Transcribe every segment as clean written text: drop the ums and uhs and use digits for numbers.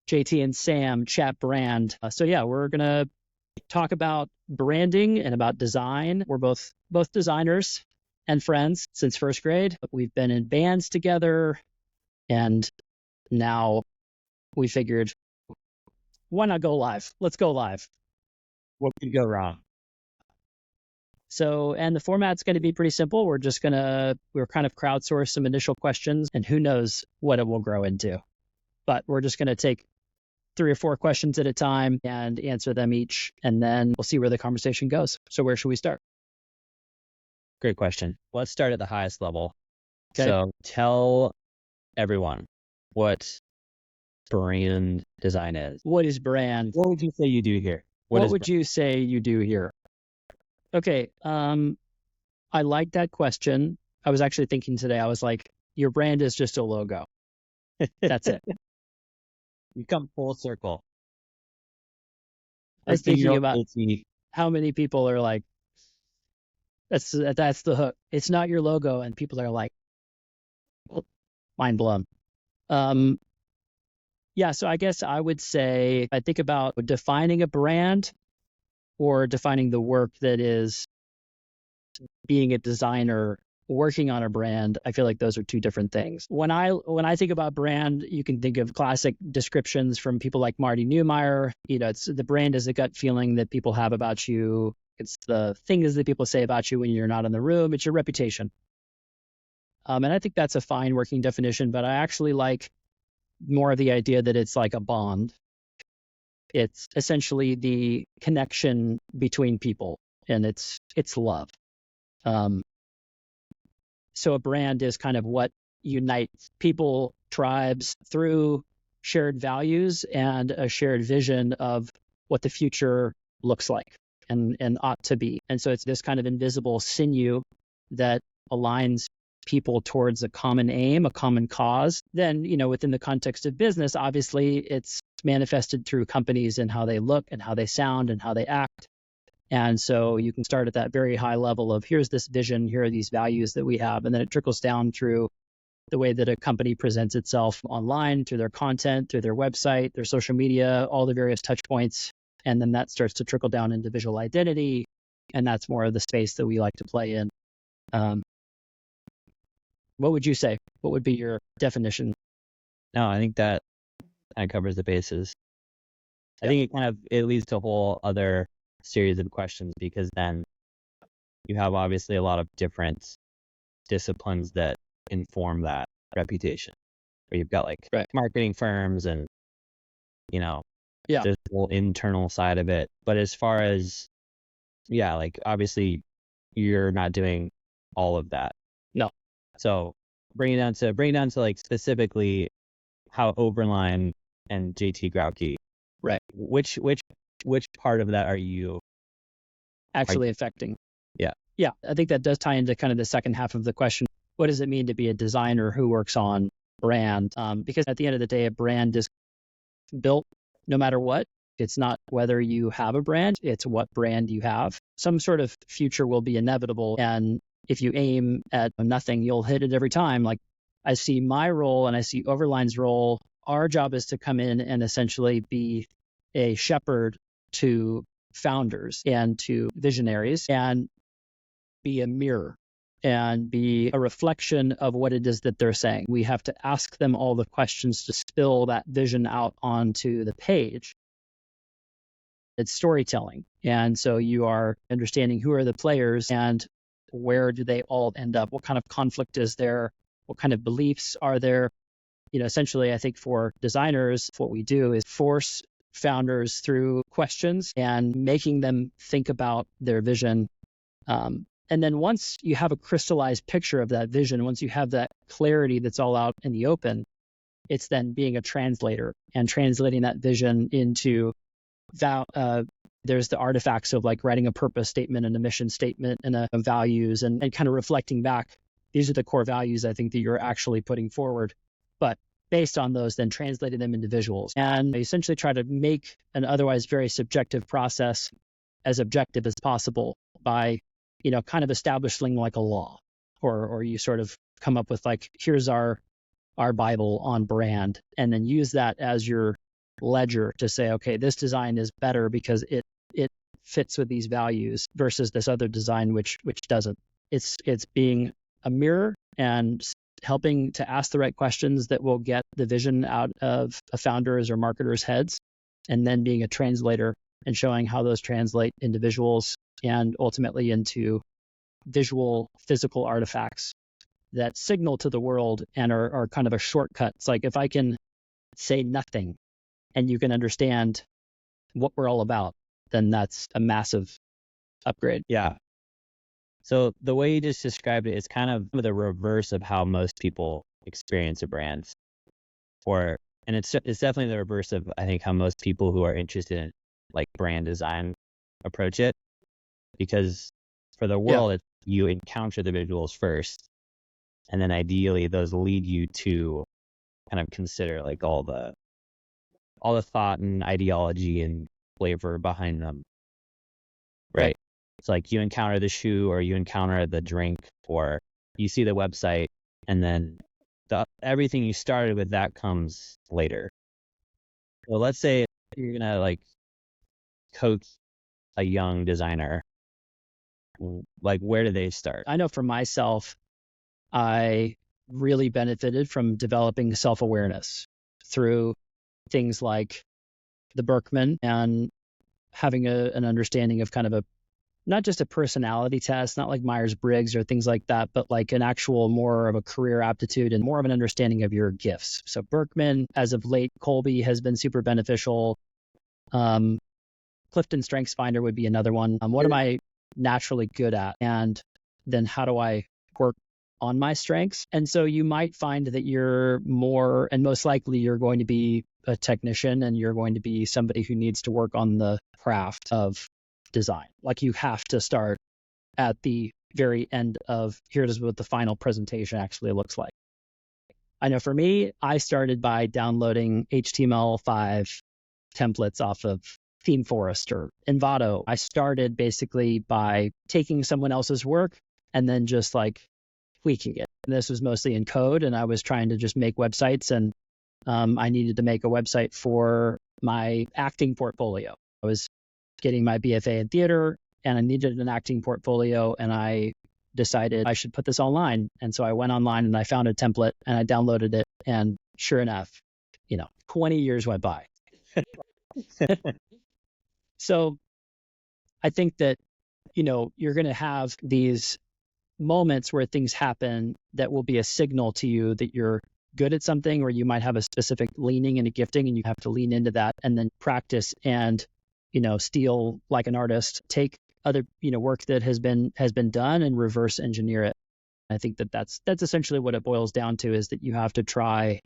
JT and Sam chat brand. So yeah, we're going to talk about branding and about design. We're both designers and friends since first grade. We've been in bands together, and now we figured, why not go live? Let's go live. What could go wrong? So, and the format's going to be pretty simple. We're kind of crowdsource some initial questions, and who knows what it will grow into. But we're just going to take 3 or 4 questions at a time and answer them each, and then we'll see where the conversation goes. So where should we start? Great question. Let's start at the highest level. Okay. So tell everyone what brand design is. What is brand? What would you say you do here? What would you say you do here? Okay. I like that question. I was actually thinking today, I was like, your brand is just a logo. That's it. You come full circle. I was thinking about how many people are like, that's the hook. It's not your logo. And people are like, mind blown. Yeah, so I guess I would say, I think about defining a brand or defining the work that is being a designer, working on a brand. I feel like those are 2 different things. When I think about brand, you can think of classic descriptions from people like Marty Neumeier. It's the brand is a gut feeling that people have about you. It's the things that people say about you when you're not in the room. It's your reputation. And I think that's a fine working definition, but I actually like more of the idea that it's like a bond. It's essentially the connection between people, and it's love. So a brand is kind of what unites people, tribes through shared values and a shared vision of what the future looks like and ought to be. And so it's this kind of invisible sinew that aligns people towards a common aim, a common cause. Then, within the context of business, obviously it's manifested through companies and how they look and how they sound and how they act. And so you can start at that very high level of here's this vision, here are these values that we have. And then it trickles down through the way that a company presents itself online, through their content, through their website, their social media, all the various touch points. And then that starts to trickle down into visual identity. And that's more of the space that we like to play in. What would you say? What would be your definition? No, I think that kind of covers the bases. I think it leads to a whole other series of questions, because then you have obviously a lot of different disciplines that inform that reputation. Where you've got like marketing firms and there's the whole internal side of it. But as far as like obviously you're not doing all of that. No. So bring it down to like specifically how Overline and JT Grauke. Right. Which part of that are you actually affecting? Yeah. Yeah. I think that does tie into kind of the second half of the question. What does it mean to be a designer who works on brand? Because at the end of the day, a brand is built no matter what. It's not whether you have a brand, it's what brand you have. Some sort of future will be inevitable. And if you aim at nothing, you'll hit it every time. Like I see my role and I see Overline's role. Our job is to come in and essentially be a shepherd to founders and to visionaries and be a mirror and be a reflection of what it is that they're saying. We have to ask them all the questions to spill that vision out onto the page. It's storytelling. And so you are understanding who are the players and where do they all end up? What kind of conflict is there? What kind of beliefs are there? Essentially, I think for designers, what we do is force founders through questions and making them think about their vision. And then once you have a crystallized picture of that vision, once you have that clarity that's all out in the open, it's then being a translator and translating that vision into there's the artifacts of like writing a purpose statement and a mission statement and a values and kind of reflecting back. These are the core values I think that you're actually putting forward. But based on those, then translating them into visuals and essentially try to make an otherwise very subjective process as objective as possible by, kind of establishing like a law, or you sort of come up with like, here's our Bible on brand, and then use that as your ledger to say, okay, this design is better because it fits with these values versus this other design which doesn't. It's being a mirror and helping to ask the right questions that will get the vision out of a founder's or marketer's heads, and then being a translator and showing how those translate into visuals and ultimately into visual physical artifacts that signal to the world and are kind of a shortcut. It's like if I can say nothing and you can understand what we're all about, then that's a massive upgrade. Yeah. So the way you just described it is kind of the reverse of how most people experience a brand. And it's definitely the reverse of, I think, how most people who are interested in like brand design approach it. Because for the world, you encounter the visuals first, and then ideally those lead you to kind of consider like all the thought and ideology and flavor behind them. Right. It's like you encounter the shoe or you encounter the drink or you see the website, and then everything you started with that comes later. So let's say you're going to like coach a young designer. Like, where do they start? I know for myself, I really benefited from developing self-awareness through things like the Berkman and having an understanding of kind of not just a personality test, not like Myers-Briggs or things like that, but like an actual more of a career aptitude and more of an understanding of your gifts. So Berkman, as of late, Colby has been super beneficial. Clifton Strengths Finder would be another one. What am I naturally good at? And then how do I work on my strengths? And so you might find that you're more, and most likely you're going to be a technician and you're going to be somebody who needs to work on the craft of design. Like you have to start at the very end of here's what the final presentation actually looks like. I know for me, I started by downloading HTML5 templates off of ThemeForest or Envato. I started basically by taking someone else's work and then just like tweaking it. And this was mostly in code, and I was trying to just make websites, and I needed to make a website for my acting portfolio. I was getting my BFA in theater and I needed an acting portfolio, and I decided I should put this online. And so I went online and I found a template and I downloaded it, and sure enough, 20 years went by. So I think that, you're going to have these moments where things happen that will be a signal to you that you're good at something, or you might have a specific leaning and a gifting, and you have to lean into that and then practice and, steal like an artist, take other, work that has been done and reverse engineer it. I think that's essentially what it boils down to, is that you have to try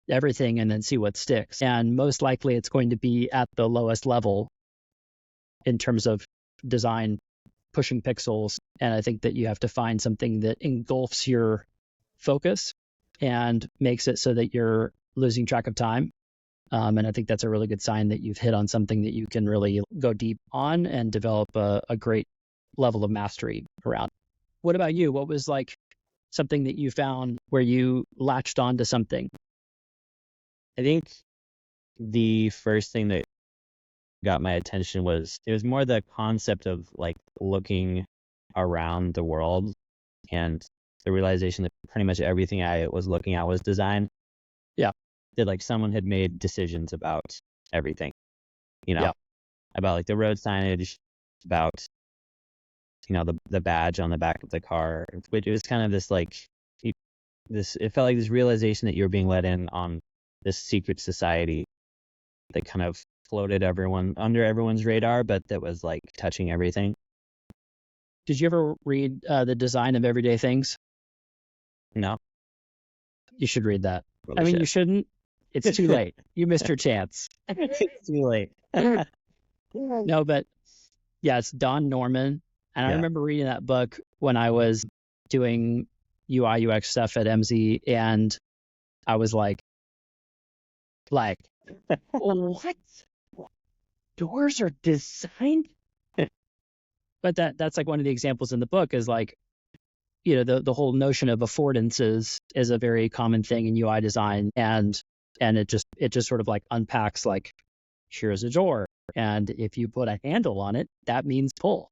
everything and then see what sticks. And most likely it's going to be at the lowest level in terms of design, pushing pixels. And I think that you have to find something that engulfs your focus and makes it so that you're losing track of time. And I think that's a really good sign that you've hit on something that you can really go deep on and develop a great level of mastery around. What about you? What was like something that you found where you latched onto something? I think the first thing that got my attention it was more the concept of like looking around the world and the realization that pretty much everything I was looking at was design. Yeah. That like someone had made decisions about everything, Yeah. about like the road signage, about, the badge on the back of the car, which it was kind of this like, it felt like this realization that you were being let in on this secret society that kind of floated under everyone's radar, but that was like touching everything. Did you ever read The Design of Everyday Things? No. You should read that. Really you shouldn't. It's too late. You missed your chance. It's too late. No, but yeah, it's Don Norman. And I remember reading that book when I was doing UI UX stuff at MZ, and I was like, what? Doors are designed? But that's like one of the examples in the book is like, the whole notion of affordances is a very common thing in UI design. And And it just sort of like unpacks like, here's a door. And if you put a handle on it, that means pull.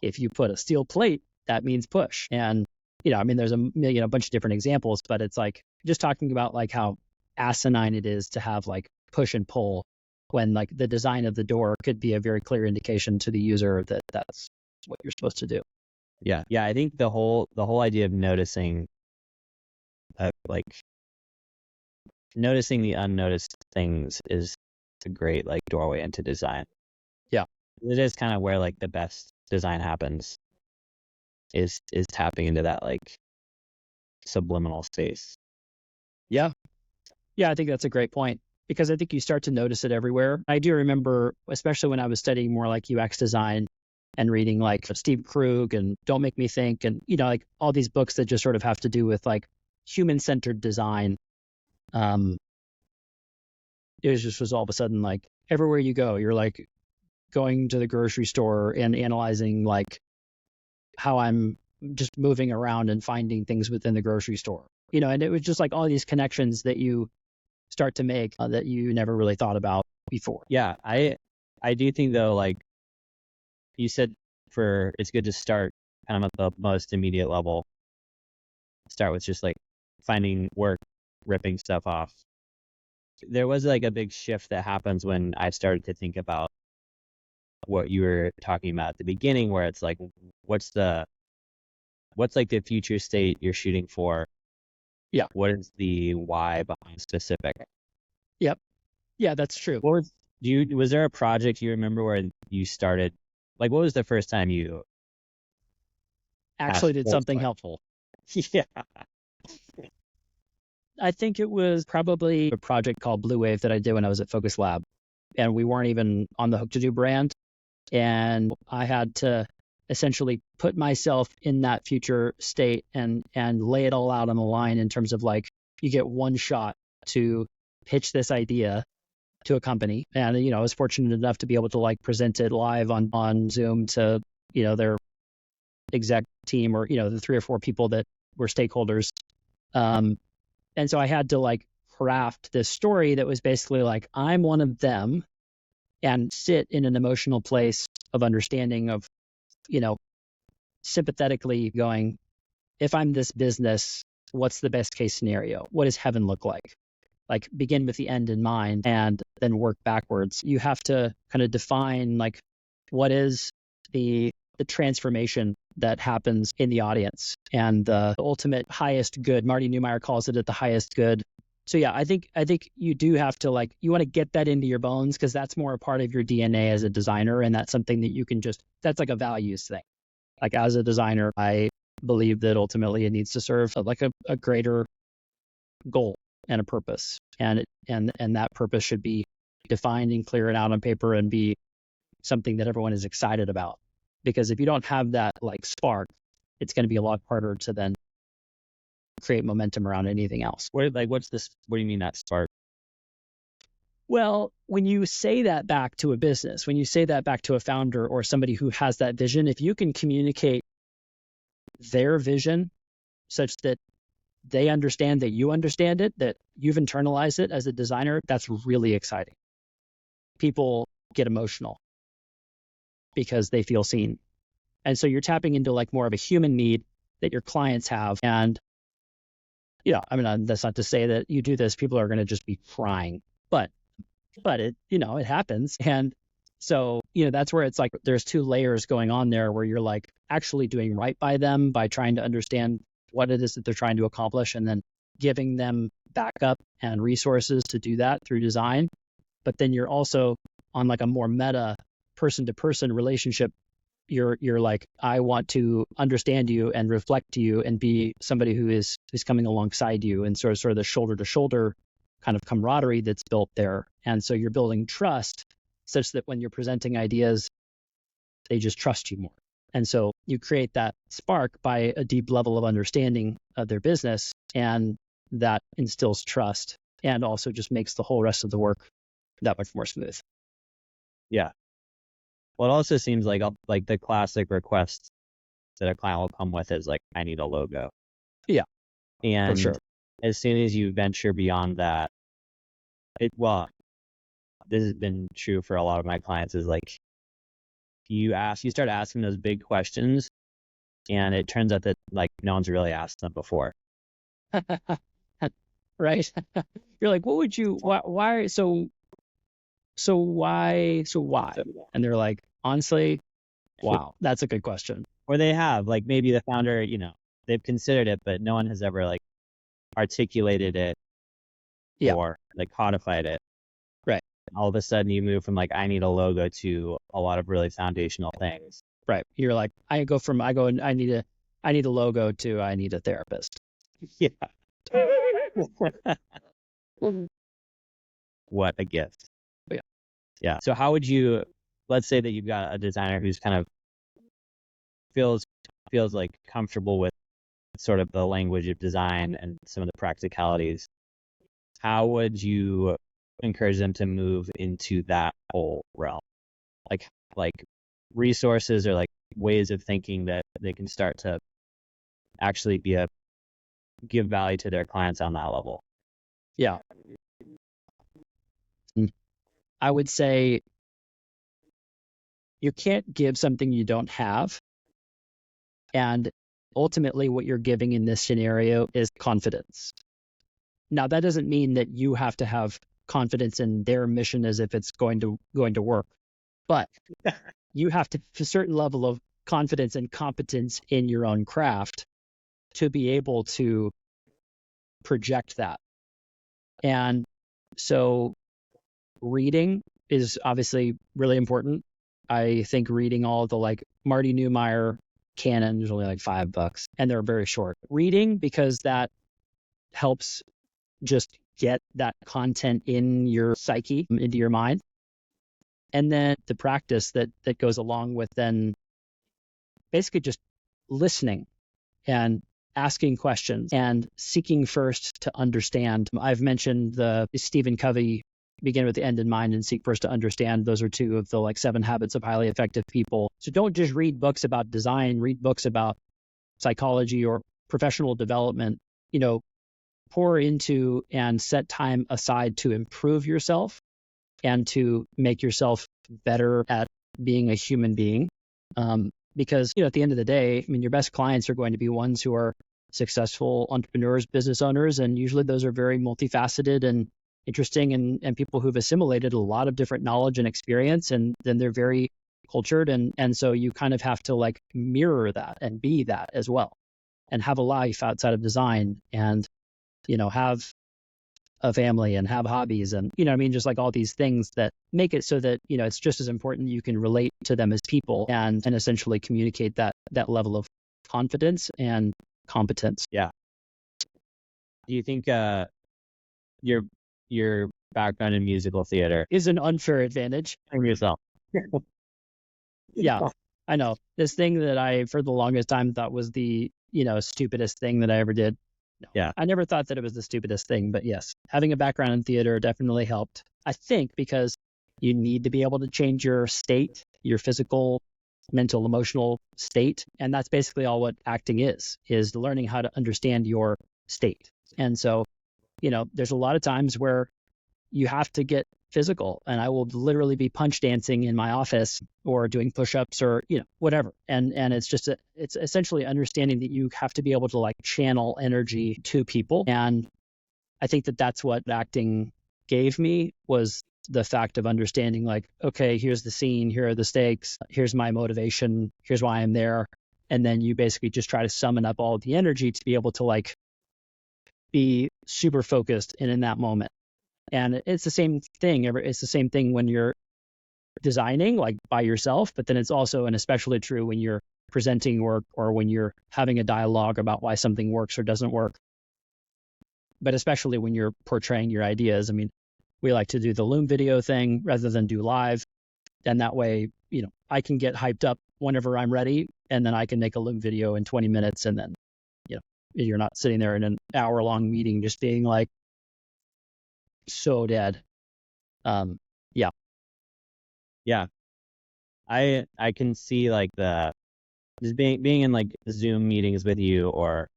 If you put a steel plate, that means push. And, I mean, there's a bunch of different examples, but it's like just talking about like how asinine it is to have like push and pull when like the design of the door could be a very clear indication to the user that that's what you're supposed to do. Yeah. I think the whole idea of noticing, like noticing the unnoticed things is a great like doorway into design. Yeah. It is kind of where like the best design happens, is tapping into that like subliminal space. Yeah. I think that's a great point, because I think you start to notice it everywhere. I do remember, especially when I was studying more like UX design and reading like Steve Krug and Don't Make Me Think, and like all these books that just sort of have to do with like human-centered design. It was all of a sudden like everywhere you go, you're like going to the grocery store and analyzing like how I'm just moving around and finding things within the grocery store. And it was just like all these connections that you start to make that you never really thought about before. Yeah, I do think though, like you said, it's good to start kind of at the most immediate level. Start with just like finding work, ripping stuff off. There was like a big shift that happens when I started to think about what you were talking about at the beginning, where it's like, what's like the future state you're shooting for? Yeah. What is the why behind specific? Yep. Yeah, that's true. Was there a project you remember where you started? Like, what was the first time you actually did something helpful? Yeah. I think it was probably a project called Blue Wave that I did when I was at Focus Lab, and we weren't even on the hook to do brand. And I had to essentially put myself in that future state and lay it all out on the line in terms of like, you get one shot to pitch this idea to a company. And, I was fortunate enough to be able to like present it live on Zoom to, their exec team, or, the 3 or 4 people that were stakeholders. And so I had to like craft this story that was basically like, I'm one of them, and sit in an emotional place of understanding of, sympathetically going, if I'm this business, what's the best case scenario? What does heaven look like? Like begin with the end in mind and then work backwards. You have to kind of define like, what is the transformation that happens in the audience and the ultimate highest good. Marty Neumeier calls it at the highest good. So yeah, I think you do have to like, you want to get that into your bones, because that's more a part of your DNA as a designer. And that's something that you can that's like a values thing. Like as a designer, I believe that ultimately it needs to serve like a greater goal and a purpose. And that purpose should be defined and clear it out on paper and be something that everyone is excited about. Because if you don't have that like spark, it's going to be a lot harder to then create momentum around anything else. What do you mean that spark? Well, when you say that back to a business, when you say that back to a founder or somebody who has that vision, if you can communicate their vision such that they understand that you understand it, that you've internalized it as a designer, that's really exciting. People get emotional because they feel seen. And so you're tapping into like more of a human need that your clients have. And I mean, that's not to say that you do this, people are going to just be crying, but it, it happens. And so, that's where it's like, there's 2 layers going on there where you're like actually doing right by them by trying to understand what it is that they're trying to accomplish, and then giving them backup and resources to do that through design. But then you're also on like a more meta person-to-person relationship. You're like, I want to understand you and reflect to you and be somebody who is coming alongside you, and sort of the shoulder to shoulder kind of camaraderie that's built there. And so you're building trust such that when you're presenting ideas, they just trust you more. And so you create that spark by a deep level of understanding of their business, and that instills trust and also just makes the whole rest of the work that much more smooth. Yeah. Well, it also seems like the classic request that a client will come with is like, I need a logo. Yeah. And for sure. As soon as you venture beyond that, well, this has been true for a lot of my clients, is like you start asking those big questions, and it turns out that like no one's really asked them before. Right? You're like, what would you, why, so why? And they're like, honestly, wow, that's a good question. Or they have, like, maybe the founder, they've considered it, but no one has ever like articulated it Yeah. or like codified it. Right. All of a sudden you move from like, I need a logo, to a lot of really foundational things. Right. You're like, I need a logo to I need a therapist. Yeah. What a gift. Yeah. Yeah. So how would you, let's say that you've got a designer who's kind of feels like comfortable with sort of the language of design and some of the practicalities. How would you encourage them to move into that whole realm? Like resources or like ways of thinking that they can start to actually give value to their clients on that level. Yeah. I would say you can't give something you don't have. And ultimately what you're giving in this scenario is confidence. Now, that doesn't mean that you have to have confidence in their mission as if it's going to work, but you have to have a certain level of confidence and competence in your own craft to be able to project that. And so reading is obviously really important. I think reading all the like Marty Neumeier canon is only like $5 and they're very short. Reading, because that helps just get that content in your psyche, into your mind. And then the practice that goes along with then basically just listening and asking questions and seeking first to understand. I've mentioned the Stephen Covey, begin with the end in mind and seek first to understand. Those are two of the like 7 habits of highly effective people. So don't just read books about design, read books about psychology or professional development. Pour into and set time aside to improve yourself and to make yourself better at being a human being. Because, at the end of the day, I mean, your best clients are going to be ones who are successful entrepreneurs, business owners, and usually those are very multifaceted and interesting and people who've assimilated a lot of different knowledge and experience, and then they're very cultured. And so you kind of have to like mirror that and be that as well and have a life outside of design and, have a family and have hobbies and, just like all these things that make it so that, it's just as important you can relate to them as people and essentially communicate that level of confidence and competence. Yeah. Do you think your background in musical theater is an unfair advantage? From yourself. Yeah, I know. This thing that I, for the longest time, thought was the, stupidest thing that I ever did. No, yeah. I never thought that it was the stupidest thing, but yes, having a background in theater definitely helped. I think because you need to be able to change your state, your physical, mental, emotional state. And that's basically all what acting is learning how to understand your state. And so, there's a lot of times where you have to get physical, and I will literally be punch dancing in my office or doing push-ups or, whatever. And it's it's essentially understanding that you have to be able to like channel energy to people. And I think that that's what acting gave me, was the fact of understanding like, okay, here's the scene, here are the stakes, here's my motivation, here's why I'm there. And then you basically just try to summon up all the energy to be able to like be super focused in that moment. And it's the same thing. It's the same thing when you're designing like by yourself, but then it's also and especially true when you're presenting work or when you're having a dialogue about why something works or doesn't work. But especially when you're portraying your ideas. I mean, we like to do the Loom video thing rather than do live. And that way, I can get hyped up whenever I'm ready, and then I can make a Loom video in 20 minutes. And then, you're not sitting there in an hour-long meeting just being like, so dead. Yeah. I can see like just being in like Zoom meetings with you or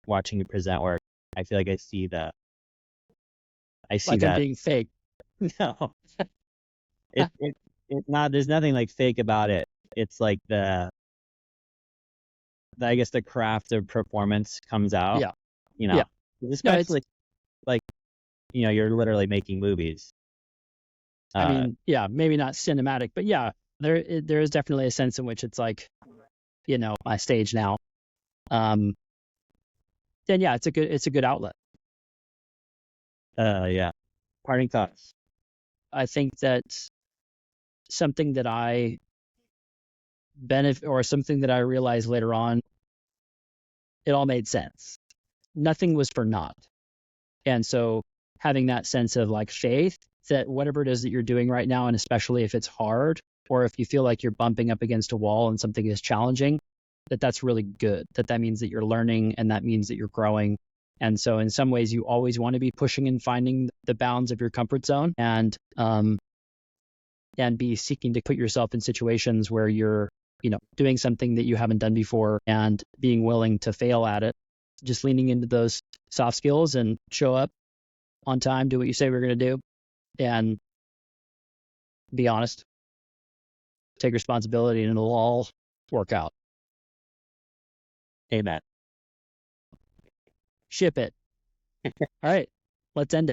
watching you present work. I feel like I see I see like I'm that. being fake. No, it's not. There's nothing like fake about it. It's like I guess the craft of performance comes out. Yeah. You know, Yeah. No, it's, especially like you're literally making movies. I Uh, mean, yeah, maybe not cinematic, but yeah, there is definitely a sense in which it's like, my stage now. Um, then yeah, it's a good outlet. yeah. Parting thoughts. I think that something that I benefit or something that I realized later on, it all made sense. Nothing was for naught. And so having that sense of like faith that whatever it is that you're doing right now, and especially if it's hard or if you feel like you're bumping up against a wall and something is challenging, that's really good. That means that you're learning and that means that you're growing. And so in some ways you always want to be pushing and finding the bounds of your comfort zone and be seeking to put yourself in situations where you're, doing something that you haven't done before and being willing to fail at it. Just leaning into those soft skills and show up on time, do what you say we're going to do, and be honest, take responsibility, and it'll all work out. Amen. Ship it. All right, let's end it.